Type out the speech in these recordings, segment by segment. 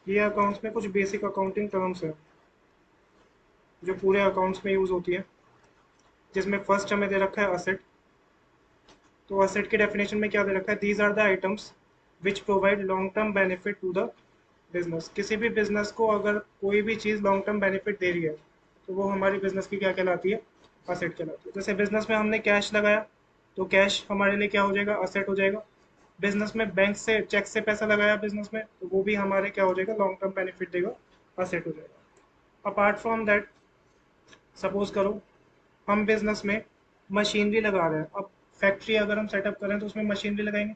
ये अकाउंट्स में कुछ बेसिक अकाउंटिंग टर्म्स है जो पूरे अकाउंट्स में यूज होती है, जिसमें फर्स्ट हमें दे रखा है असेट। तो असेट की डेफिनेशन में क्या दे रखा है, these are the items which provide long term benefit to the business. किसी भी बिजनेस को अगर कोई भी चीज़ लॉन्ग टर्म बेनिफिट दे रही है तो वो हमारी बिजनेस की क्या कहलाती है, असेट कहलाती है। जैसे बिजनेस में हमने कैश लगाया तो कैश हमारे लिए क्या हो जाएगा, असेट हो जाएगा। बिजनेस में बैंक से चेक से पैसा लगाया बिजनेस में तो वो भी हमारे क्या हो जाएगा, लॉन्ग टर्म बेनिफिट देगा, असेट हो जाएगा। अपार्ट फ्रॉम दैट, सपोज करो हम बिजनेस में मशीनरी लगा रहे हैं। अब फैक्ट्री अगर हम सेटअप करें तो उसमें मशीनरी लगाएंगे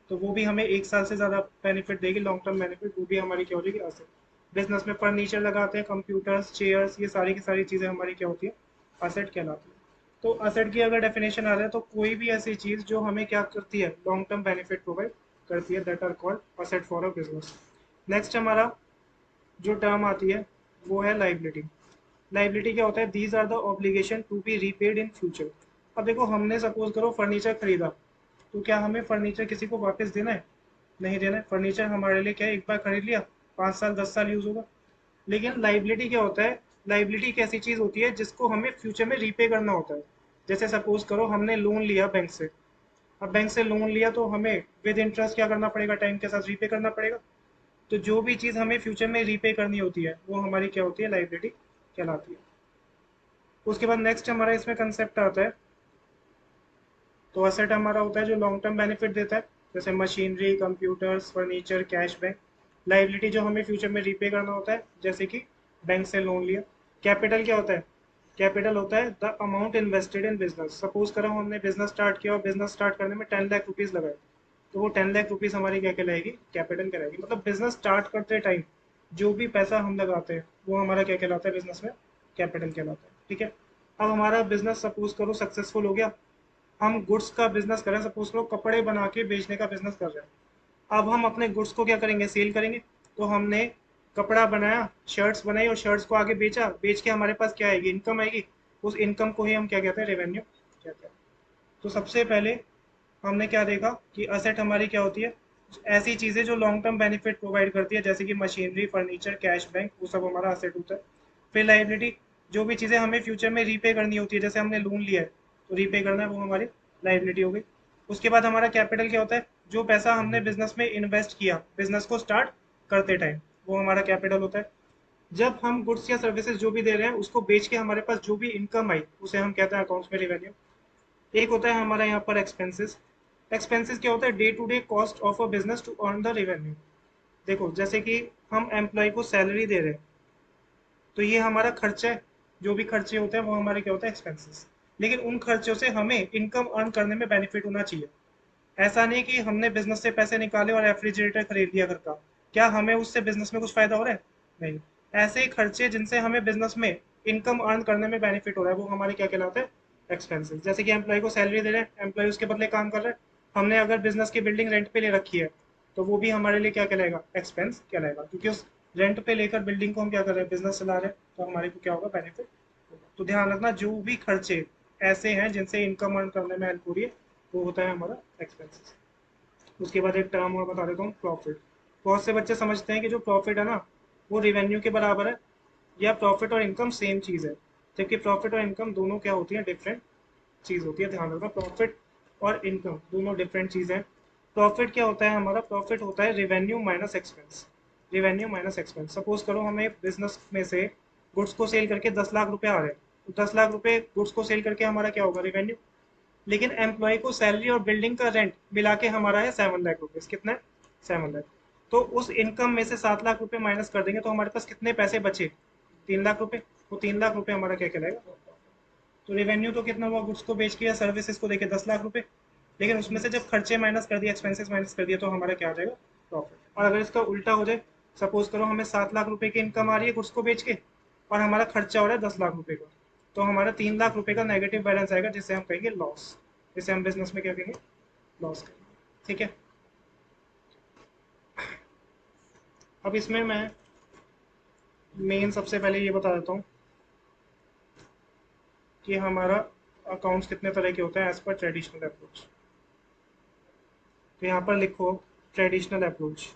तो वो भी हमें 1 साल से ज़्यादा बेनिफिट देगी, लॉन्ग टर्म बेनिफिट, वो भी हमारी क्या हो जाएगी, असेट। बिजनेस में फर्नीचर लगाते हैं, कंप्यूटर्स, चेयर्स, ये सारी की सारी चीज़ें हमारी क्या होती है, असेट कहलाती है। तो असेट की अगर डेफिनेशन आ रहा है तो कोई भी ऐसी चीज़ जो हमें क्या करती है, लॉन्ग टर्म बेनिफिट प्रोवाइड करती है, that are called asset for a business. Next हमारा जो टर्म आती है वो है लाइबिलिटी। लाइबिलिटी क्या होता है, these are the obligation to be repaid in future. अब देखो हमने सपोज करो फर्नीचर खरीदा तो क्या हमें फर्नीचर किसी को वापस देना है, नहीं देना है। फर्नीचर हमारे लिए क्या है, एक बार खरीद लिया, 5 साल 10 साल यूज होगा। लेकिन लाइबिलिटी क्या होता है, लाइबिलिटी एक ऐसी चीज होती है जिसको हमें फ्यूचर में रीपे करना होता है। जैसे सपोज करो हमने लोन लिया बैंक से। अब बैंक से लोन लिया तो हमें विद इंटरेस्ट क्या करना पड़ेगा, टाइम के साथ रीपे करना पड़ेगा। तो जो भी चीज हमें फ्यूचर में रीपे करनी होती है वो हमारी क्या होती है, लाइबिलिटी कहलाती है। उसके बाद नेक्स्ट हमारा इसमें कंसेप्ट आता है, तो असेट हमारा होता है जो लॉन्ग टर्म बेनिफिट देता है, जैसे machinery, computers, furniture, cash bank. Liability जो हमें फ्यूचर में रीपे करना होता है, जैसे कि बैंक से लोन लिया। कैपिटल क्या होता है, कैपिटल होता है the amount invested in business. Suppose करो हमने बिजनेस स्टार्ट किया और बिजनेस स्टार्ट करने में 10 लाख रुपीज लगाए, तो वो 10 लाख रुपीज हमारी क्या कहलाएगी, कैपिटल कहलाएगी। मतलब बिजनेस स्टार्ट करते टाइम जो भी पैसा हम लगाते हैं वो हमारा क्या कहलाता है, बिजनेस में कैपिटल कहलाता है। ठीक है। अब हमारा बिजनेस सपोज करो सक्सेसफुल हो गया, हम गुड्स का बिजनेस कर रहे हैं, सपोज करो कपड़े बना के बेचने का बिजनेस कर रहे हैं। अब हम अपने गुड्स को क्या करेंगे, सेल करेंगे। तो हमने कपड़ा बनाया, शर्ट्स बनाई और शर्ट्स को आगे बेचा, बेच के हमारे पास क्या आएगी, इनकम आएगी। उस इनकम को ही हम क्या कहते हैं, रेवेन्यू कहते हैं। तो सबसे पहले हमने क्या देखा कि असेट हमारी क्या होती है, ऐसी चीजें जो लॉन्ग टर्म बेनिफिट प्रोवाइड करती है, जैसे कि मशीनरी, फर्नीचर, कैश बैंक, वो सब हमारा असेट होता है। फिर लाइबिलिटी, जो भी चीजें हमें फ्यूचर में रीपे करनी होती है, जैसे हमने लोन लिया है तो रीपे करना है, वो हमारी लाइबिलिटी हो गई। उसके बाद हमारा कैपिटल क्या होता है, जो पैसा हमने बिजनेस में इन्वेस्ट किया बिजनेस को स्टार्ट करते टाइम, वो हमारा कैपिटल होता है। जब हम गुड्स या सर्विसेज जो भी दे रहे हैं उसको बेच के हमारे पास जो भी इनकम आई उसे हम कहते हैं अकाउंट्स में रेवेन्यू। एक होता है हमारा यहाँ पर एक्सपेंसेस। एक्सपेंसेस क्या होता है, day to day cost of a business to earn the revenue. देखो जैसे कि हम एम्प्लॉय को सैलरी दे रहे हैं तो ये हमारा खर्चा है, जो भी खर्चे होते हैं वो हमारे क्या होता है, एक्सपेंसेस। लेकिन उन खर्चों से हमें इनकम अर्न करने में बेनिफिट होना चाहिए। ऐसा नहीं कि हमने बिजनेस से पैसे निकाले और रेफ्रिजरेटर खरीद लिया घर का, क्या हमें उससे बिजनेस में कुछ फायदा हो रहा है, नहीं। ऐसे ही खर्चे जिनसे हमें बिजनेस में इनकम अर्न करने में बेनिफिट हो रहा है वो हमारे क्या कहलाते हैं, एक्सपेंसेस। जैसे कि एम्प्लॉय को सैलरी दे रहे हैं, एम्प्लॉय उसके बदले काम कर रहा है, हमने अगर बिजनेस की बिल्डिंग रेंट पे ले रखी है तो वो भी हमारे लिए क्या कहलाएगा, एक्सपेंस कहलाएगा, क्योंकि उस रेंट पे लेकर बिल्डिंग को हम क्या कर रहे हैं, बिजनेस चला रहे हैं, तो हमारे को क्या होगा, बेनिफिट होगा। तो ध्यान रखना जो भी खर्चे ऐसे हैं जिनसे इनकम अर्न करने में हेल्प हो रही है वो होता है हमारा एक्सपेंसेस। उसके बाद एक टर्म और बता देता हूँ, प्रॉफिट। बहुत से बच्चे समझते हैं कि जो प्रॉफिट है ना वो रिवेन्यू के बराबर है, या प्रॉफिट और इनकम सेम चीज़ है, जबकि प्रॉफिट और इनकम दोनों क्या होती है, डिफरेंट चीज़ होती है। ध्यान रखना, प्रॉफिट और इनकम दोनों डिफरेंट चीज़ है। प्रॉफिट क्या होता है हमारा, प्रॉफिट होता है revenue minus expense. Revenue minus expense, suppose करो हमें बिजनेस में से गुड्स को सेल करके 10 लाख रुपए आ रहे हैं, तो 10 लाख रुपए गुड्स को सेल करके हमारा क्या होगा, रिवेन्यू। लेकिन एम्प्लॉय को सैलरी और बिल्डिंग का रेंट मिला के हमारा है 7 लाख रुपीज। कितना है, 7 लाख। तो उस इनकम में से 7 लाख रुपए माइनस कर देंगे तो हमारे पास कितने पैसे बचे, 3 लाख रुपए। वो 3 लाख रुपए हमारा क्या कहलाएगा। तो रेवेन्यू तो कितना हुआ, गुड्स को बेच के या सर्विसेज को देके 10 लाख रुपए। लेकिन उसमें से जब खर्चे माइनस कर दिया, एक्सपेंसेस माइनस कर दिया, तो हमारा क्या आ जाएगा, प्रॉफिट। और अगर इसका उल्टा हो जाए, सपोज करो हमें 7 लाख रुपए की इनकम आ रही है गुड्स को बेच के और हमारा खर्चा हो रहा है 10 लाख रुपए का, तो हमारा 3 लाख रुपए का नेगेटिव बैलेंस आएगा, जिसे हम कहेंगे लॉस। जिसे हम बिजनेस में क्या कहेंगे, लॉस करेंगे। ठीक है। अब इसमें मैं मेन सबसे पहले ये बता देता हूँ कि हमारा अकाउंट्स कितने तरह के होते हैं एज पर ट्रेडिशनल अप्रोच। तो यहाँ पर लिखो traditional approach.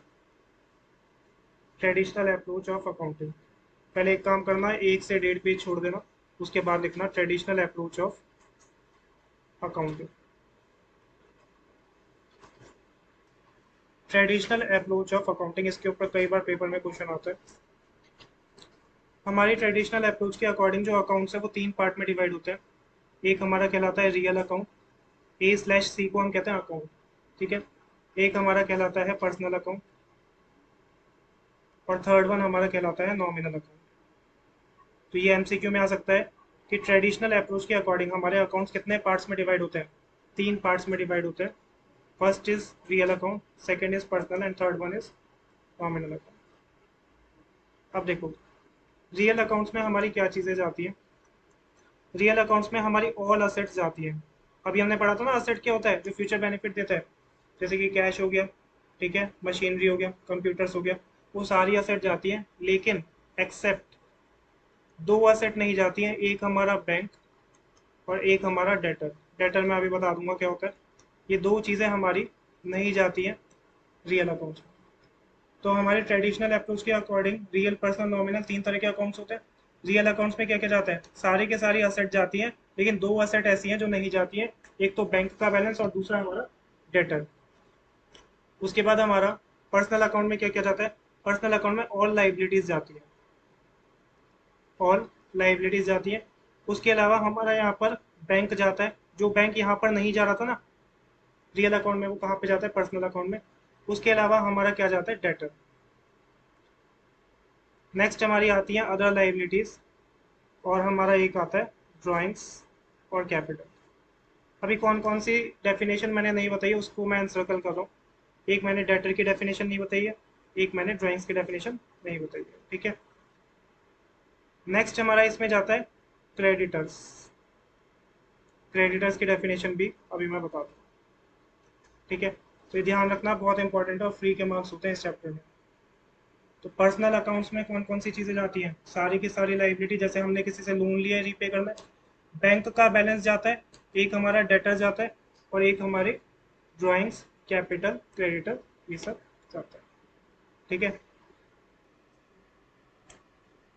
Traditional approach of accounting. पहले एक काम करना, 1 से 1.5 पेज छोड़ देना, उसके बाद लिखना traditional approach of accounting. Traditional approach of accounting, इसके ऊपर कई बार पेपर में क्वेश्चन आता है। हमारी ट्रेडिशनल अप्रोच के अकॉर्डिंग जो अकाउंट्स है वो 3 पार्ट में डिवाइड होते हैं। एक हमारा कहलाता है रियल अकाउंट, A/C को हम कहते हैं अकाउंट, ठीक है। एक हमारा कहलाता है पर्सनल अकाउंट, और थर्ड वन हमारा कहलाता है नॉमिनल अकाउंट। तो ये एमसीक्यू में आ सकता है कि ट्रेडिशनल अप्रोच के अकॉर्डिंग हमारे अकाउंट्स कितने पार्ट्स में डिवाइड होते हैं। 3 पार्ट्स में डिवाइड होते हैं। First is real account, second is personal, and third one is nominal account. अब देखो, रियल अकाउंट्स में हमारी क्या चीज़ें जाती हैं। रियल अकाउंट्स में हमारी ऑल असेट्स जाती हैं। अभी हमने पढ़ा था ना असेट क्या होता है, जो फ्यूचर बेनिफिट देता है, जैसे कि कैश हो गया, ठीक है, मशीनरी हो गया, कंप्यूटर्स हो गया, वो सारी असेट जाती हैं। लेकिन एक्सेप्ट 2 असेट नहीं जाती हैं, एक हमारा बैंक और एक हमारा डेटर। डेटर मैं अभी बता दूंगा क्या होता है। ये 2 चीज़ें हमारी नहीं जाती हैं रियल अकाउंट्स में। तो हमारे ट्रेडिशनल अप्रोच के अकॉर्डिंग रियल, पर्सनल, नॉमिनल 3 तरह के अकाउंट्स होते हैं। रियल अकाउंट्स में क्या क्या जाता है, सारी के सारी असेट जाती हैं, लेकिन 2 असेट ऐसी हैं जो नहीं जाती हैं। एक तो बैंक का बैलेंस और दूसरा हमारा डेटर। उसके बाद हमारा पर्सनल अकाउंट में क्या क्या जाता है। पर्सनल अकाउंट में ऑल लाइबिलिटीज जाती है, ऑल लाइबिलिटीज जाती है। उसके अलावा हमारा यहाँ पर बैंक जाता है, जो बैंक यहाँ पर नहीं जा रहा था ना रियल अकाउंट में, वो कहाँ पे जाता है, पर्सनल अकाउंट में। उसके अलावा हमारा क्या जाता है, डेटर। नेक्स्ट हमारी आती है अदर लाइबिलिटीज, और हमारा एक आता है ड्राइंग्स और कैपिटल। अभी कौन कौन सी डेफिनेशन मैंने नहीं बताई है उसको मैं सर्कल कर रहा हूँ। एक मैंने डेटर की डेफिनेशन नहीं बताई है, एक मैंने ड्राइंग्स की डेफिनेशन नहीं बताई है, ठीक है। नेक्स्ट हमारा इसमें जाता है क्रेडिटर्स। क्रेडिटर्स की डेफिनेशन भी अभी मैं बताता हूँ, ठीक है। तो ये ध्यान रखना, बहुत इंपॉर्टेंट है और फ्री के मार्क्स होते हैं इस चैप्टर में। तो पर्सनल अकाउंट्स में कौन कौन सी चीज़ें जाती हैं, सारी की सारी लाइबिलिटी, जैसे हमने किसी से लोन लिया है रीपे करना है, बैंक का बैलेंस जाता है, एक हमारा डेटर जाता है, और एक हमारे ड्राइंग्स, कैपिटल, क्रेडिटर, ये सब जाता है, ठीक है।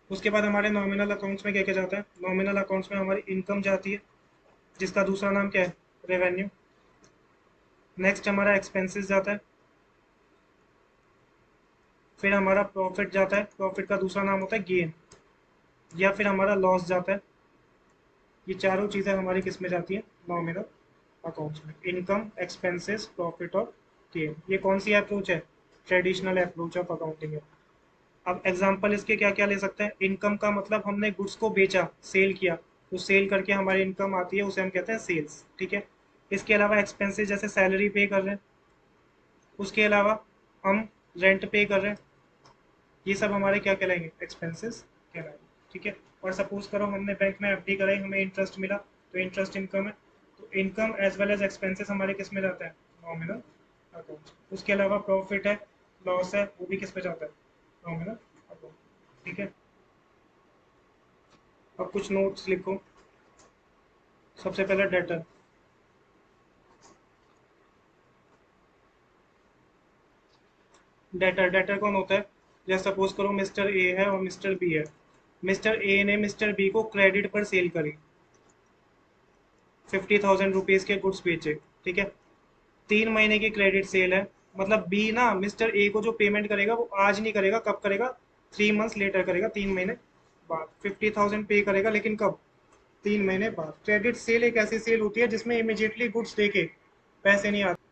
उसके बाद हमारे नॉमिनल अकाउंट्स में क्या क्या जाता है। नॉमिनल अकाउंट्स में हमारी इनकम जाती है, जिसका दूसरा नाम क्या है, रेवेन्यू। नेक्स्ट हमारा एक्सपेंसेस जाता है, फिर हमारा प्रॉफिट जाता है, प्रॉफिट का दूसरा नाम होता है गेन, या फिर हमारा लॉस जाता है। ये चारों चीज़ें हमारी किस में जाती हैं, नॉमिनल अकाउंट्स में। इनकम, एक्सपेंसेस, प्रॉफिट और गेन। ये कौन सी अप्रोच है, ट्रेडिशनल अप्रोच ऑफ अकाउंटिंग है। अब एग्जांपल इसके क्या क्या ले सकते हैं। इनकम का मतलब हमने गुड्स को बेचा, सेल किया, तो सेल करके हमारी इनकम आती है, उसे हम कहते हैं सेल्स, ठीक है। इसके अलावा एक्सपेंसेस, जैसे सैलरी पे कर रहे हैं, उसके अलावा हम रेंट पे कर रहे हैं, ये सब हमारे क्या कहलाएंगे, एक्सपेंसेस कहलाएंगे, ठीक है। और सपोज करो हमने बैंक में एफडी कराई, हमें इंटरेस्ट मिला, तो इंटरेस्ट इनकम है। तो income as well as expenses हमारे किस में जाता है, नॉमिनल अकाउंट। उसके अलावा प्रॉफिट है, लॉस है, वो भी किस में जाता है, नॉमिनल अकाउंट, ठीक है। अब कुछ नोट्स लिखो। सबसे पहले डेटर। डेटर, डेटर कौन होता है, जैसे सपोज करो मिस्टर ए है और मिस्टर बी है। मिस्टर ए ने मिस्टर बी को क्रेडिट पर सेल करी, 50,000 रुपीज के गुड्स बेचे, ठीक है। 3 महीने की क्रेडिट सेल है, मतलब बी ना मिस्टर ए को जो पेमेंट करेगा वो आज नहीं करेगा, कब करेगा, 3 मंथ्स लेटर करेगा, 3 महीने बाद 50,000 पे करेगा, लेकिन कब, 3 महीने बाद। क्रेडिट सेल एक ऐसी सेल होती है जिसमें इमीडिएटली गुड्स देके पैसे नहीं आते।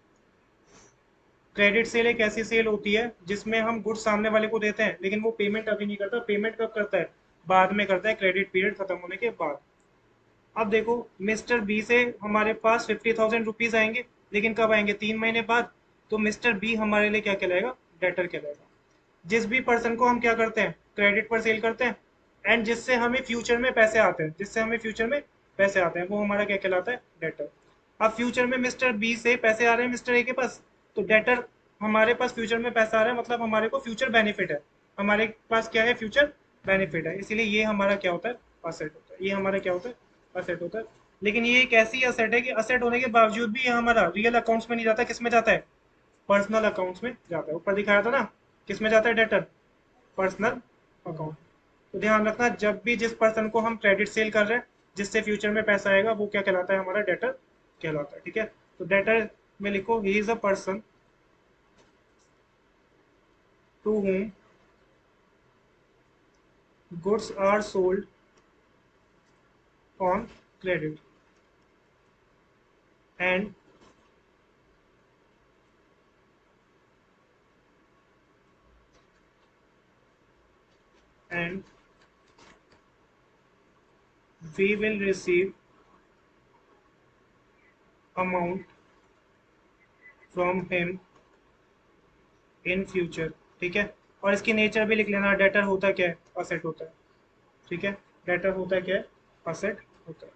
क्रेडिट सेल एक ऐसी सेल होती है जिसमें हम गुड्स सामने वाले को देते हैं, लेकिन वो पेमेंट अभी नहीं करता। पेमेंट कब करता है, बाद में करता है, क्रेडिट पीरियड खत्म होने के बाद। अब देखो, मिस्टर बी से हमारे पास 50,000 रुपीज आएंगे, लेकिन कब आएंगे, 3 महीने बाद। तो मिस्टर बी हमारे लिए क्या कहलाएगा, डेटर कहलाएगा। जिस भी पर्सन को हम क्या करते हैं, क्रेडिट पर सेल करते हैं, एंड जिससे हमें फ्यूचर में पैसे आते हैं, जिससे हमें फ्यूचर में पैसे आते हैं, वो हमारा क्या कहलाता है, डेटर। अब फ्यूचर में मिस्टर बी से पैसे आ रहे हैं मिस्टर ए के पास, तो डेटर, हमारे पास फ्यूचर में पैसा आ रहा है, मतलब हमारे को फ्यूचर बेनिफिट है, हमारे पास क्या है, फ्यूचर बेनिफिट है, इसीलिए ये हमारा क्या होता है, असेट होता है। ये हमारा क्या होता है, असेट होता है। लेकिन ये एक ऐसी असेट है कि असेट होने के बावजूद भी ये हमारा रियल अकाउंट्स में नहीं जाता, किस में जाता है, पर्सनल अकाउंट्स में जाता है। ऊपर दिखाया था ना, किस में जाता है, डेटर। Personal account. तो ध्यान रखना, जब भी जिस पर्सन को हम क्रेडिट सेल कर रहे हैं जिससे फ्यूचर में पैसा आएगा, वो क्या कहलाता है, हमारा डेटर कहलाता है। ठीक है, तो डेटर में लिखो he is a person to whom goods are sold on credit and and we will receive amount from him in future। ठीक है, और इसकी नेचर भी लिख लेना, डेटर होता क्या है, असेट होता है। ठीक है, डेटर होता क्या है, असेट होता है।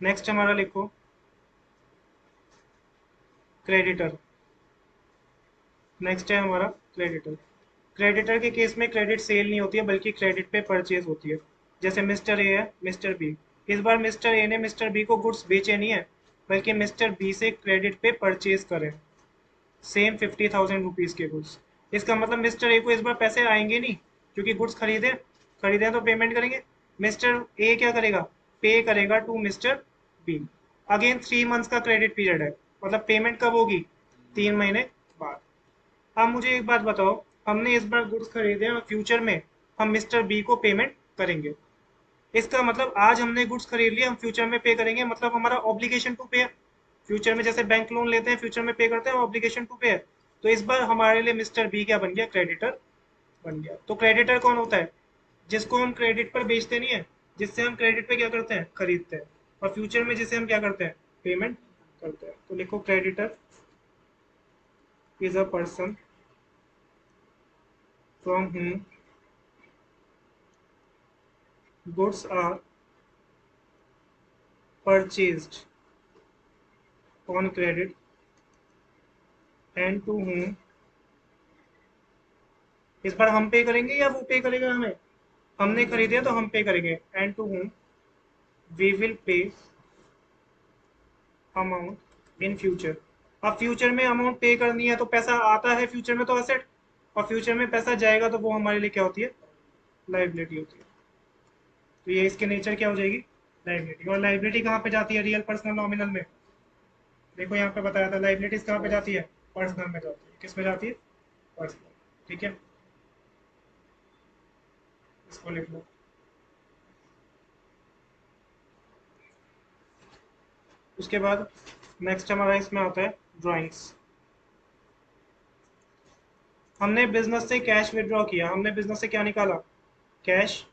नेक्स्ट हमारा लिखो क्रेडिटर। नेक्स्ट है हमारा क्रेडिटर। क्रेडिटर के केस में क्रेडिट सेल नहीं होती है, बल्कि क्रेडिट पे परचेज होती है। जैसे मिस्टर ए है, मिस्टर बी। इस बार मिस्टर ए ने मिस्टर बी को गुड्स बेचे नहीं है, बल्कि मिस्टर बी से क्रेडिट पे परचेज करें सेम 50,000 रुपीज़ के गुड्स। इसका मतलब मिस्टर ए को इस बार पैसे आएंगे नहीं, क्योंकि गुड्स खरीदे खरीदे तो पेमेंट करेंगे। मिस्टर ए क्या करेगा, पे करेगा to mister B. Again 3 months का क्रेडिट पीरियड है, मतलब पेमेंट कब होगी, 3 महीने बाद। अब मुझे एक बात बताओ, हमने इस बार गुड्स खरीदे और फ्यूचर में हम मिस्टर बी को पेमेंट करेंगे। इसका मतलब आज हमने गुड्स खरीद लिए, हम फ्यूचर में पे करेंगे, मतलब हमारा ऑब्लिगेशन टू पे है। फ्यूचर में जैसे बैंक लोन लेते हैं, फ्यूचर में पे करते हैं, ऑब्लिगेशन टू पे है। तो इस बार हमारे लिए मिस्टर बी क्या बन गया, क्रेडिटर बन गया। तो क्रेडिटर कौन होता है, जिसको हम क्रेडिट पर बेचते नहीं है, जिससे हम क्रेडिट पे क्या करते हैं, खरीदते हैं, और फ्यूचर में जिसे हम क्या करते हैं, पेमेंट करते हैं। तो लिखो creditor is a person from whom goods are purchased on credit and to whom, इस बार हम पे करेंगे या वो पे करेगा हमें, हमने खरीदे तो हम पे करेंगे, and to whom we will pay amount in future। अब फ्यूचर में अमाउंट पे करनी है तो पैसा आता है फ्यूचर में तो असेट, और फ्यूचर में पैसा जाएगा तो वो हमारे लिए क्या होती है, लाइबिलिटी होती है। तो ये इसके नेचर क्या हो जाएगी, लाइबिलिटी। और लाइबिलिटी कहाँ पे जाती है, रियल पर्सनल नॉमिनल में। देखो यहाँ पे बताया था लाइबिलिटीज कहाँ पे जाती है, पर्सनल में जाती है। किस में जाती है, पर्सनल। ठीक है, इसको लिख लो। उसके बाद नेक्स्ट हमारा इसमें आता है ड्राइंग्स। हमने बिजनेस से कैश विड्रॉ किया, हमने बिजनेस से क्या निकाला, कैश,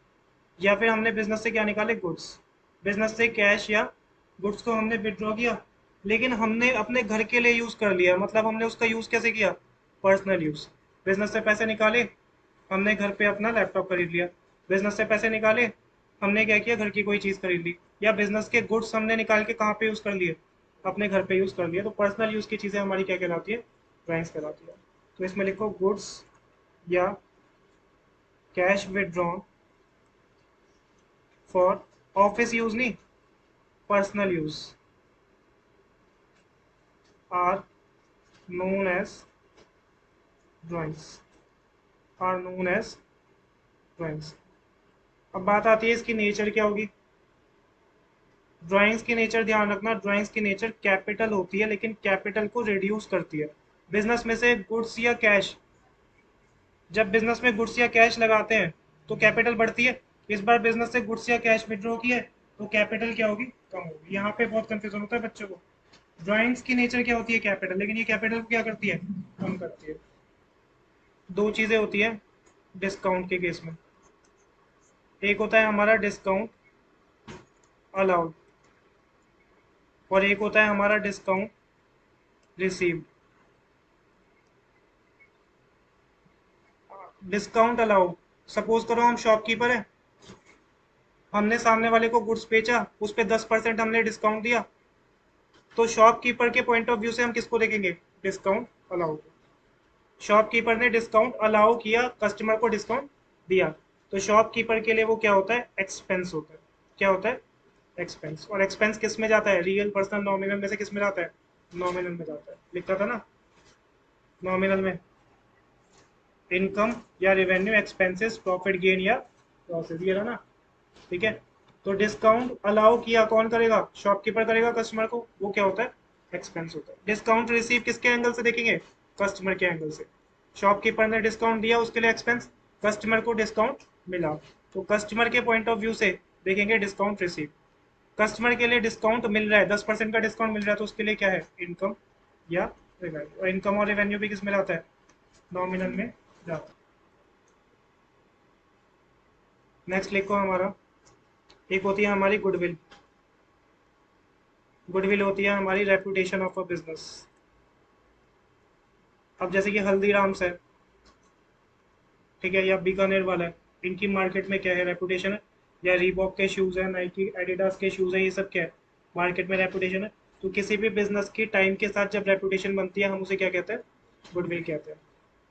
या फिर हमने बिजनेस से क्या निकाले, गुड्स। बिजनेस से कैश या गुड्स को हमने विड्रॉ किया, लेकिन हमने अपने घर के लिए यूज कर लिया, मतलब हमने उसका यूज कैसे किया, पर्सनल यूज। बिजनेस से पैसे निकाले, हमने घर पे अपना लैपटॉप खरीद लिया। बिजनेस से पैसे निकाले, हमने क्या किया, घर की कोई चीज खरीद ली। या बिजनेस के गुड्स हमने निकाल के कहाँ पे यूज कर लिए, अपने घर पे यूज कर लिया। तो पर्सनल यूज की चीजें हमारी क्या कहलाती है, ड्राइंग्स कहलाती है। तो इसमें लिखो गुड्स या cash withdrawn for office use नहीं, personal use are known as drawings, are known as drawings. अब बात आती है इसकी नेचर क्या होगी। ड्राइंग्स की नेचर ध्यान रखना, ड्राइंग्स की नेचर कैपिटल होती है, लेकिन कैपिटल को रिड्यूस करती है। बिजनेस में से गुड्स या कैश, जब बिजनेस में गुड्स या कैश लगाते हैं तो कैपिटल बढ़ती है। इस बार बिजनेस से गुड्स या कैश विड्रॉ की है तो कैपिटल क्या होगी, कम होगी। यहाँ पे बहुत कंफ्यूजन होता है बच्चों को। ड्राइंग्स की नेचर क्या होती है, कैपिटल, लेकिन ये कैपिटल को क्या करती है, कम करती है। दो चीजें होती है डिस्काउंट के केस में, एक होता है हमारा डिस्काउंट अलाउड, और एक होता है हमारा discount received. Discount allowed, suppose करो हम शॉपकीपर हैं, हमने सामने वाले को गुड्स बेचा, उस पर 10% हमने डिस्काउंट दिया, तो शॉपकीपर के पॉइंट ऑफ व्यू से हम किसको देखेंगे, डिस्काउंट अलाउड। शॉपकीपर ने डिस्काउंट अलाउ किया, कस्टमर को डिस्काउंट दिया, तो शॉपकीपर के लिए वो क्या होता है, एक्सपेंस होता है। क्या होता है, एक्सपेंस। और एक्सपेंस किस में जाता है, रियल पर्सनल नॉमिनल में से किस में जाता है, नॉमिनल में जाता है। लिखा था ना, नॉमिनल में। इनकम या रेवेन्यू, एक्सपेंसेस, प्रॉफिट गेन या लॉसेज, ये रहा ना। ठीक है, तो डिस्काउंट अलाउ किया कौन करेगा? शॉपकीपर करेगा कस्टमर को, वो क्या होता है? एक्सपेंस होता है। डिस्काउंट रिसीव किसके एंगल से देखेंगे? कस्टमर के एंगल से। शॉपकीपर ने डिस्काउंट दिया, उसके लिए एक्सपेंस, कस्टमर को डिस्काउंट मिला, तो कस्टमर के पॉइंट ऑफ व्यू से देखेंगे डिस्काउंट रिसीव। कस्टमर के लिए डिस्काउंट मिल रहा है, 10% का डिस्काउंट मिल रहा है, तो उसके लिए क्या है? इनकम या रेवेन्यू। और इनकम और रेवेन्यू भी किस में आता है? नॉमिनल में जाता है। नेक्स्ट लिखो हमारा, एक होती है हमारी गुडविल। गुडविल होती है हमारी रेपुटेशन ऑफ अ बिजनेस। अब जैसे कि हल्दीराम्स है, ठीक है, या बीकानेर वाला है, इनकी मार्केट में क्या है? रेपुटेशन है। या रीबॉक के शूज़ है, नाइकी एडिडास के शूज़ है, ये सब क्या है? मार्केट में रेपुटेशन है। तो किसी भी बिजनेस की टाइम के साथ जब रेपुटेशन बनती है, हम उसे क्या कहते हैं? गुडविल कहते हैं।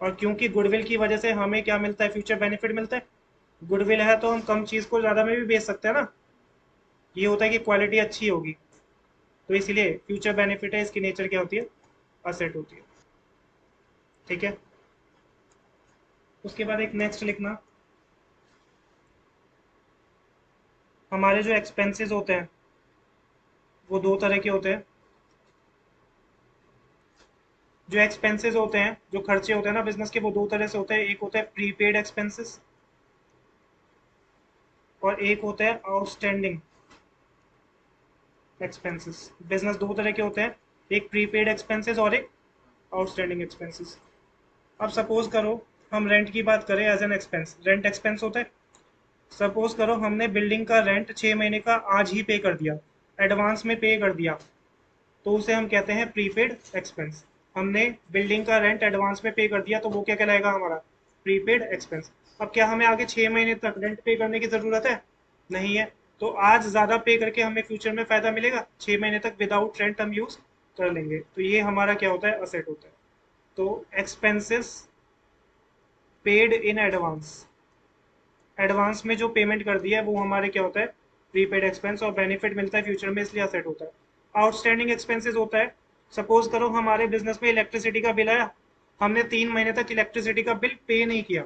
और क्योंकि गुडविल की वजह से हमें क्या मिलता है? फ्यूचर बेनिफिट मिलता है। गुडविल है तो हम कम चीज़ को ज़्यादा में भी बेच सकते हैं ना। ये होता है कि क्वालिटी अच्छी होगी, तो इसलिए फ्यूचर बेनिफिट है, इसकी नेचर क्या होती है? असेट होती है। ठीक है, उसके बाद एक नेक्स्ट लिखना, हमारे जो एक्सपेंसेस होते हैं वो दो तरह के होते हैं। जो एक्सपेंसेस होते हैं, जो खर्चे होते हैं ना बिजनेस के, वो दो तरह से होते हैं। एक होता है प्रीपेड एक्सपेंसेस और एक होता है आउटस्टैंडिंग एक्सपेंसेस। बिजनेस दो तरह के होते हैं, एक प्रीपेड एक्सपेंसेस और एक आउटस्टैंडिंग एक्सपेंसेस। अब सपोज करो हम रेंट की बात करें as an expense, rent expense होता है। सपोज करो हमने बिल्डिंग का रेंट 6 महीने का आज ही पे कर दिया, एडवांस में पे कर दिया, तो उसे हम कहते हैं प्रीपेड एक्सपेंस। हमने बिल्डिंग का रेंट एडवांस में पे कर दिया, तो वो क्या कहलाएगा? हमारा प्रीपेड एक्सपेंस। अब क्या हमें आगे 6 महीने तक रेंट पे करने की ज़रूरत है? नहीं है। तो आज ज़्यादा पे करके हमें फ्यूचर में फ़ायदा मिलेगा, 6 महीने तक विदाउट रेंट हम यूज़ कर लेंगे, तो ये हमारा क्या होता है? असेट होता है। तो expenses paid in advance, advance में जो पेमेंट कर दिया है वो हमारे क्या होता है? प्रीपेड एक्सपेंस, और बेनिफिट मिलता है फ्यूचर में, इसलिए असेट होता है। आउटस्टैंडिंग एक्सपेंसेस होता है, सपोज करो हमारे बिजनेस में इलेक्ट्रिसिटी का बिल आया, हमने 3 महीने तक इलेक्ट्रिसिटी का बिल पे नहीं किया,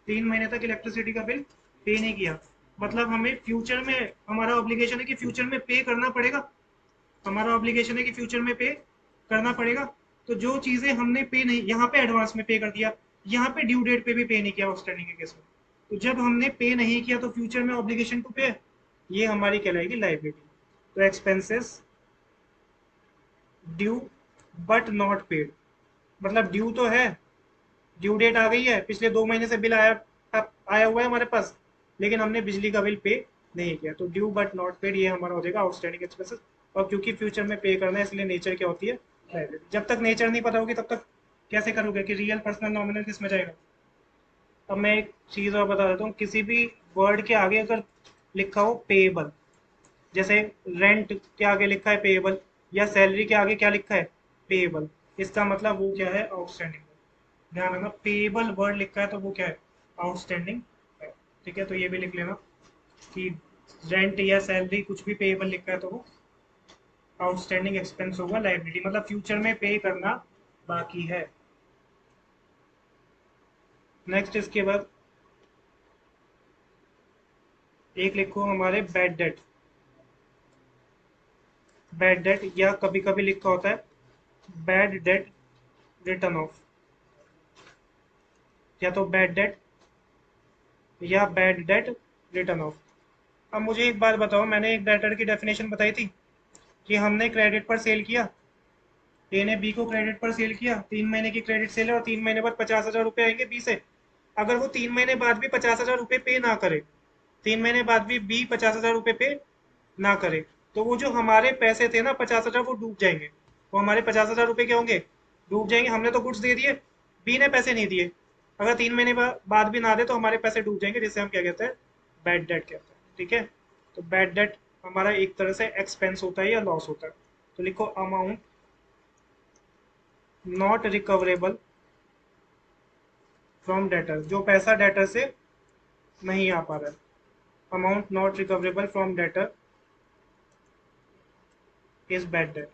3 महीने तक इलेक्ट्रिसिटी का बिल पे नहीं किया, मतलब हमें फ्यूचर में, हमारा ऑब्लिगेशन है कि फ्यूचर में पे करना पड़ेगा, हमारा ऑब्लिगेशन है कि फ्यूचर में पे करना पड़ेगा। तो जो चीज़ें हमने पे नहीं, यहाँ पे एडवांस में पे कर दिया, यहाँ पे ड्यू डेट पे भी पे नहीं किया आउटस्टैंडिंग के केस में, तो जब हमने पे नहीं किया तो फ्यूचर में ऑब्लिगेशन टू पे, ये हमारी कहलाएगी लाइबिलिटी। तो expenses due but not paid, मतलब ड्यू तो है, ड्यू डेट आ गई है, पिछले 2 महीने से बिल आया हुआ है हमारे पास, लेकिन हमने बिजली का बिल पे नहीं किया, तो ड्यू बट नॉट पेड ये हमारा हो जाएगा आउटस्टैंडिंग एक्सपेंसेस। और क्योंकि फ्यूचर में पे करना है, इसलिए नेचर क्या होती है? लायबिलिटी। जब तक नेचर नहीं पता होगी तब तक कैसे करोगे कि रियल, पर्सनल, नॉमिनल किस में जाएगा? अब मैं एक चीज़ और बता देता हूँ, किसी भी वर्ड के आगे अगर लिखा हो पेएबल, जैसे रेंट के आगे लिखा है पेएबल, या सैलरी के आगे क्या लिखा है? पेएबल, इसका मतलब वो क्या है? आउटस्टैंडिंग। ध्यान रखना, पेएबल वर्ड लिखा है तो वो क्या है? आउटस्टैंडिंग है। ठीक है, तो ये भी लिख लेना कि रेंट या सैलरी कुछ भी पेएबल लिखा है तो वो आउटस्टैंडिंग एक्सपेंस होगा, लाइबिलिटी, मतलब फ्यूचर में पे करना बाकी है। नेक्स्ट इसके बाद एक लिखो हमारे बैड डेट। बैड डेट, या कभी कभी लिखा होता है बैड डेट रिटर्न ऑफ, या तो बैड डेट या बैड डेट रिटर्न ऑफ। अब मुझे एक बात बताओ, मैंने एक डेटर की डेफिनेशन बताई थी कि हमने क्रेडिट पर सेल किया, ए ने बी को क्रेडिट पर सेल किया, 3 महीने की क्रेडिट सेल है और 3 महीने बाद 50,000 रुपये आएंगे बी से। अगर वो 3 महीने बाद भी 50,000 रुपये पे ना करे, 3 महीने बाद भी बी 50,000 रुपये पे ना करे, तो वो जो हमारे पैसे थे ना 50,000, वो डूब जाएंगे। वो हमारे 50,000 रुपये क्या होंगे? डूब जाएंगे। हमने तो गुड्स दे दिए, बी ने पैसे नहीं दिए, अगर 3 महीने बाद भी ना दे तो हमारे पैसे डूब जाएंगे, जिससे हम क्या कहते हैं? बैड डेट कहते हैं। ठीक है, तो बैड डेट हमारा एक तरह से एक्सपेंस होता है या लॉस होता है। तो लिखो amount not recoverable from debtor, जो पैसा डेटर से नहीं आ पा रहा है। Amount not recoverable from debtor is bad debt.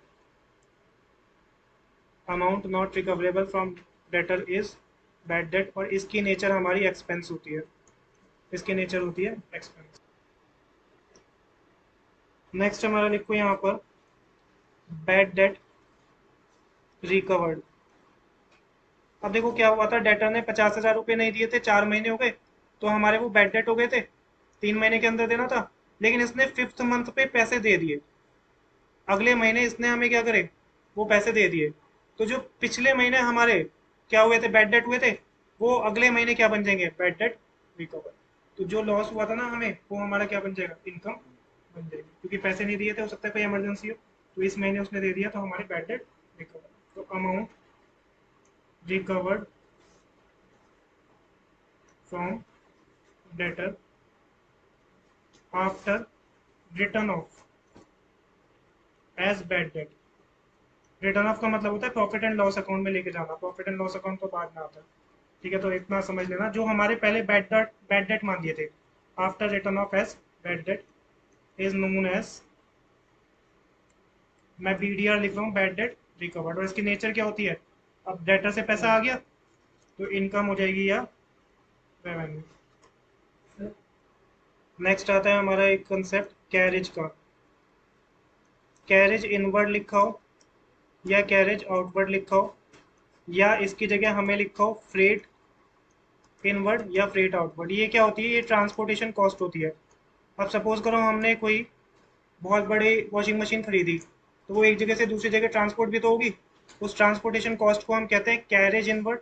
Amount not recoverable from debtor is bad debt, और इसकी नेचर हमारी एक्सपेंस होती है, इसकी नेचर होती है एक्सपेंस। नेक्स्ट हमारा लिखो यहाँ पर बैड डेट रिकवर्ड। अब देखो क्या हुआ था, डेटर ने 50,000 रुपये नहीं दिए थे, 4 महीने हो गए, तो हमारे वो बैड डेट हो गए थे, 3 महीने के अंदर देना था। लेकिन इसने 5th मंथ पे पैसे दे दिए, अगले महीने इसने हमें क्या करे, वो पैसे दे दिए। तो जो पिछले महीने हमारे क्या हुए थे, बैड डेट हुए थे, वो अगले महीने क्या बन जाएंगे, बैड डेट रिकवर। तो जो लॉस हुआ था ना हमें, वो हमारा क्या बन जाएगा, इनकम बन जाएगी, क्योंकि पैसे नहीं दिए थे, हो सकता है कोई इमरजेंसी हो, तो इस महीने उसने दे दिया, तो हमारी बैड डेट रिकवर। तो amount recovered from debtor after written off as bad debt. Written off का मतलब होता है प्रॉफिट एंड लॉस अकाउंट में लेके जाना, प्रॉफिट एंड लॉस अकाउंट तो बाद में आता है। ठीक है, तो इतना समझ लेना, जो हमारे पहले बैड डेट मान दिए थे, after written off as bad debt is known as, मैं बीडीआर लिख रहा हूँ, बैड डेट रिकवर्ड। और इसकी नेचर क्या होती है, अब डेटर से पैसा आ गया तो इनकम हो जाएगी या रेवेन्यू। नेक्स्ट आता है हमारा एक कंसेप्ट कैरेज का। कैरेज इनवर्ड लिखा हो या कैरेज आउटवर्ड लिखा हो, या इसकी जगह हमें लिखा हो फ्रेट इनवर्ड या फ्रेट आउटवर्ड। ये क्या होती है, ये ट्रांसपोर्टेशन कॉस्ट होती है। अब सपोज करो हमने कोई बहुत बड़ी वॉशिंग मशीन खरीदी, तो वो एक जगह से दूसरी जगह ट्रांसपोर्ट भी तो होगी, उस ट्रांसपोर्टेशन कॉस्ट को हम कहते हैं कैरेज इनवर्ड,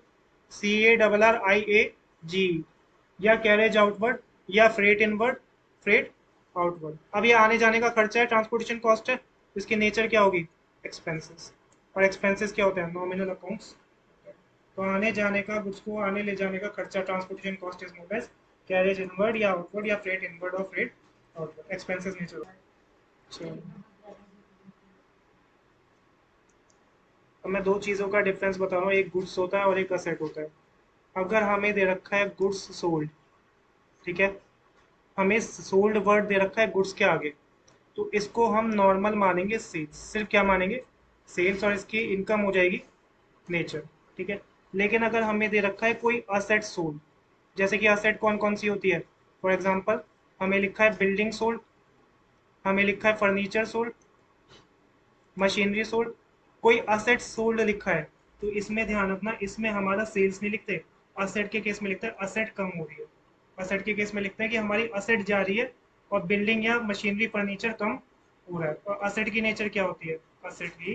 CARRIAG, या कैरेज आउटवर्ड, या फ्रेट इनवर्ड, फ्रेट आउटवर्ड। अब ये आने जाने का खर्चा है, ट्रांसपोर्टेशन कॉस्ट है, तो इसकी नेचर क्या होगी, एक्सपेंसेस। और एक्सपेंसेस क्या होते हैं, नॉमिनल अकाउंट्स। तो आने जाने का, गुड्स को आने ले जाने का खर्चा, transportation cost is known as carriage inward या आउटवर्ड या फ्रेट इनवर्ड और फ्रेट आउटवर्ड, एक्सपेंसेस नेचर। चलो, अब मैं दो चीज़ों का डिफरेंस बता रहा हूँ, एक गुड्स होता है और एक असेट होता है। अगर हमें दे रखा है गुड्स सोल्ड, ठीक है, हमें सोल्ड वर्ड दे रखा है गुड्स के आगे, तो इसको हम नॉर्मल मानेंगे सेल्स, सिर्फ क्या मानेंगे, सेल्स, और इसकी इनकम हो जाएगी नेचर। ठीक है, लेकिन अगर हमें दे रखा है कोई असेट सोल्ड, जैसे कि असेट कौन कौन सी होती है, फॉर एग्जांपल हमें लिखा है बिल्डिंग सोल्ड, हमें लिखा है फर्नीचर सोल्ड, मशीनरी सोल्ड, कोई असेट सोल्ड लिखा है, तो इसमें ध्यान रखना, इसमें हमारा सेल्स नहीं लिखते, असेट के केस में लिखते हैं असेट कम हो रही है, असेट के केस में लिखते हैं कि हमारी असेट जा रही है और बिल्डिंग या मशीनरी फर्नीचर कम हो रहा है। और असेट की नेचर क्या होती है, असेट ही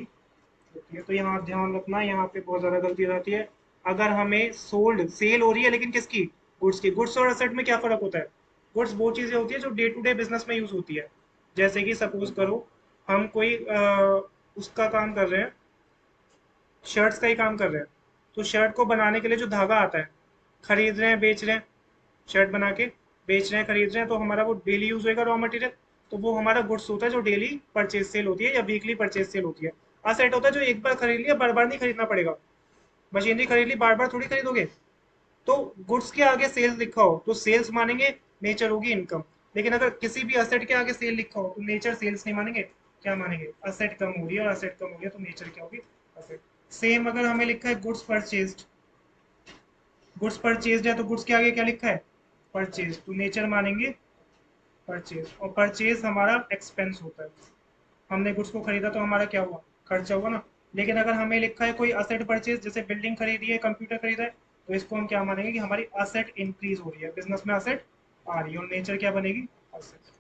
होती है। तो यहाँ ध्यान रखना, यहाँ पे बहुत ज़्यादा गलती हो जाती है। अगर हमें सोल्ड सेल हो रही है, लेकिन किसकी, गुड्स की। गुड्स और असेट में क्या फ़र्क होता है, गुड्स वो चीज़ें होती है जो डे टू डे बिजनेस में यूज़ होती है। जैसे कि सपोज करो हम कोई उसका काम कर रहे हैं, शर्ट्स का ही काम कर रहे हैं, तो शर्ट को बनाने के लिए जो धागा आता है, खरीद रहे हैं बेच रहे हैं, शर्ट बना के बेच रहे हैं खरीद रहे हैं, तो हमारा वो डेली यूज होएगा रॉ मटेरियल, तो वो हमारा गुड्स होता है जो डेली परचेज सेल होती है या वीकली परचेज सेल होती है। असेट होता है जो एक बार खरीद लिया, बार बार नहीं खरीदना पड़ेगा, मशीनरी खरीद ली, बार बार थोड़ी खरीदोगे। तो गुड्स के आगे सेल्स लिखा हो तो सेल्स मानेंगे, नेचर होगी इनकम। लेकिन अगर किसी भी असेट के आगे सेल लिखा हो तो नेचर सेल्स नहीं मानेंगे, क्या मानेंगे, असेट कम हो रही है, और असेट कम हो रही है तो नेचर क्या होगी, असेट। सेम अगर हमें लिखा है गुड्स परचेज्ड, गुड्स परचेज्ड है तो गुड्स के आगे क्या लिखा है, परचेज, तो नेचर मानेंगे परचेज। और परचेज हमारा एक्सपेंस होता है, हमने गुड्स को खरीदा तो हमारा क्या हुआ, खर्चा हुआ ना। लेकिन अगर हमें लिखा है कोई असेट परचेज, जैसे बिल्डिंग खरीदी है, कंप्यूटर खरीदा है, तो इसको हम क्या मानेंगे कि हमारी असेट इंक्रीज हो रही है, बिजनेस में असेट आ रही है, और नेचर क्या बनेगी, असेट।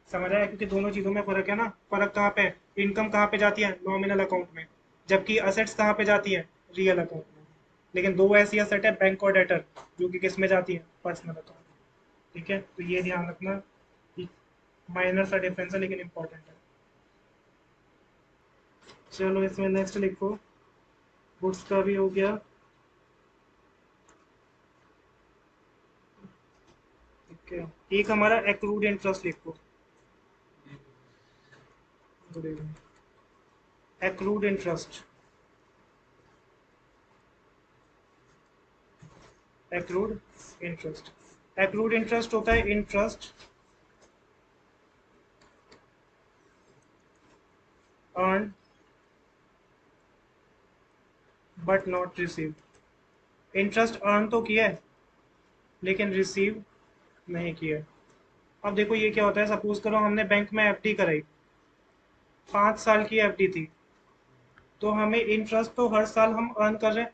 समझ आया, क्योंकि दोनों चीजों में फर्क है ना। फर्क कहाँ पे, इनकम कहाँ पे जाती है, नॉमिनल अकाउंट में, जबकि असेट्स कहाँ पे जाती है, रियल अकाउंट में। लेकिन दो ऐसी असेट है, बैंक और डेटर, जो कि किस में जाती है, पर्सनल अकाउंट। ठीक है, तो ये ध्यान रखना, माइनर सा डिफरेंस है लेकिन इंपॉर्टेंट है। चलो इसमें नेक्स्ट लिखो, गुड्स का भी हो गया। ठीक है, एक हमारा एक्रूड इंटरेस्ट लिखो, accrued interest, accrued interest, accrued interest होता है interest earn but not received, interest earn तो किया है लेकिन रिसीव नहीं किया। अब देखो ये क्या होता है, सपोज करो हमने बैंक में एफडी कराई, 5 साल की एफडी थी, तो हमें इंटरेस्ट तो हर साल हम अर्न कर रहे हैं,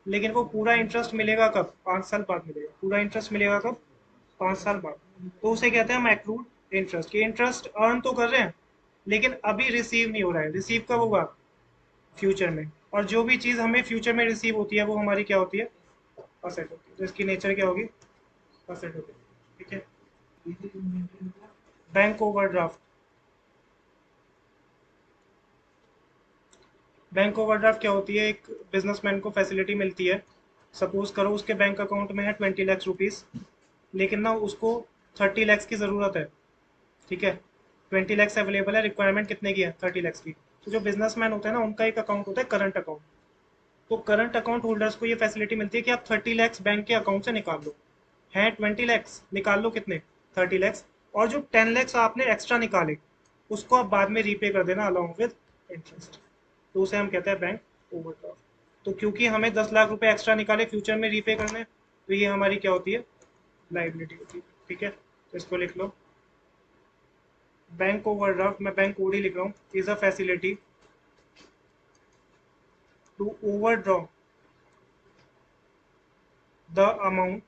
लेकिन वो पूरा इंटरेस्ट मिलेगा कब? 5 साल बाद मिलेगा। पूरा इंटरेस्ट मिलेगा कब? 5 साल बाद। तो उसे कहते हैं हम एक्रूड इंटरेस्ट। ये इंटरेस्ट अर्न तो कर रहे हैं लेकिन अभी रिसीव नहीं हो रहा है। रिसीव कब होगा? फ्यूचर में। और जो भी चीज़ हमें फ्यूचर में रिसीव होती है वो हमारी क्या होती है? असेट होती है। तो इसकी नेचर क्या होगी? असेट होती है। ठीक है। Bank overdraft. बैंक ओवरड्राफ्ट क्या होती है? एक बिजनेसमैन को फैसिलिटी मिलती है। सपोज करो उसके बैंक अकाउंट में है 20 लाख रुपीज़, लेकिन ना उसको 30 लैक्स की ज़रूरत है। ठीक है, 20 लैक्स अवेलेबल है, रिक्वायरमेंट कितने की है? 30 लैक्स की। तो जो बिजनेसमैन होता है ना, उनका एक अकाउंट होता है करंट अकाउंट। तो करंट अकाउंट होल्डर्स को ये फैसिलिटी मिलती है कि आप 30 लैक्स बैंक के अकाउंट से निकाल लो। हैं 20 लैक्स, निकाल लो कितने? 30 लैक्स। और जो 10 लैक्स आपने एक्स्ट्रा निकाले उसको आप बाद में रीपे कर देना अलॉन्ग विद इंटरेस्ट। तो उसे हम कहते हैं बैंक ओवरड्राफ्ट। तो क्योंकि हमें 10 लाख रुपए एक्स्ट्रा निकाले फ्यूचर में रीपे करने, तो ये हमारी क्या होती है? लाइबिलिटी होती है। ठीक है, तो इसको लिख लो। बैंक ओवरड्राफ्ट, मैं बैंक ओडी लिख रहा हूँ, is a facility to overdraw the amount,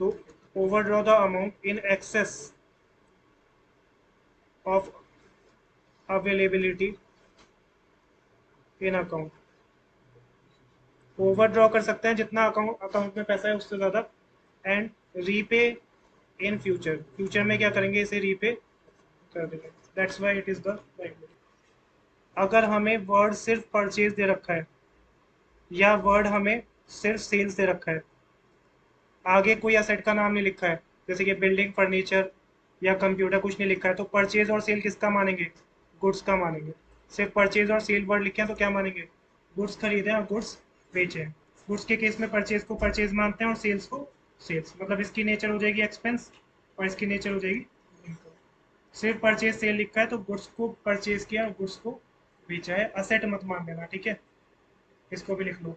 to overdraw the amount in excess of availability in account। Overdraw कर सकते हैं जितना अकाउंट अकाउंट में पैसा है उससे ज़्यादा। And repay in future, future में क्या करेंगे? इसे रीपे कर देंगे। That's why it is the liability. अगर हमें वर्ड सिर्फ परचेज दे रखा है या वर्ड हमें सिर्फ सेल्स दे रखा है, आगे कोई असेट का नाम नहीं लिखा है, जैसे कि बिल्डिंग, फर्नीचर या कंप्यूटर, कुछ नहीं लिखा है, तो परचेज और सेल किसका मानेंगे? गुड्स का मानेंगे। सिर्फ परचेज और सेल वर्ड लिखे हैं तो क्या मानेंगे? गुड्स खरीदे और गुड्स बेचे हैं। गुड्स के केस में परचेज को परचेज मानते हैं और सेल्स को सेल्स। मतलब इसकी नेचर हो जाएगी एक्सपेंस और इसकी नेचर हो जाएगी इनकम। सिर्फ परचेज सेल लिखा है तो गुड्स को परचेज किया और गुड्स को बेचा है, असेट मत मान लेना। ठीक है, इसको भी लिख लो।